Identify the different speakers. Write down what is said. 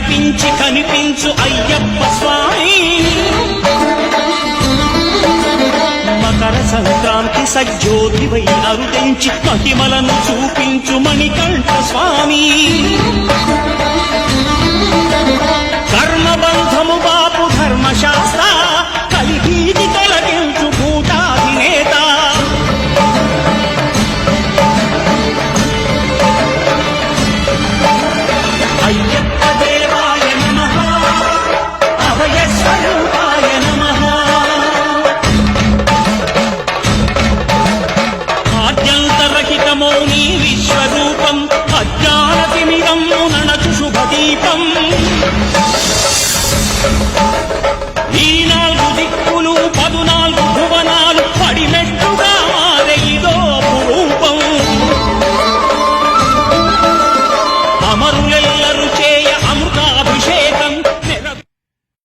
Speaker 1: నడిపించి కనిపించు అయ్యప్ప స్వామి మకర సంక్రాంతి సజ్జోతివై అరుదించి మహిమలను చూపించు మణికంఠ స్వామి కర్మబంధము బాపు ధర్మశాస్త్ర కలిగీది తొలగించు భూతాధినేత అయ్యప్ప దేవాయ నమః అభయ స్వరూపాయ నమః ఆద్యంతరహితమో నీ విశ్వరూపం అజ్ఞానతిమిరము నణచు శుభదీపం ఈ 4 దిక్కులు 14 భువనాలు పడిమెట్టుగా మారే ఇదో రూపం అమరులెల్లరు చేయ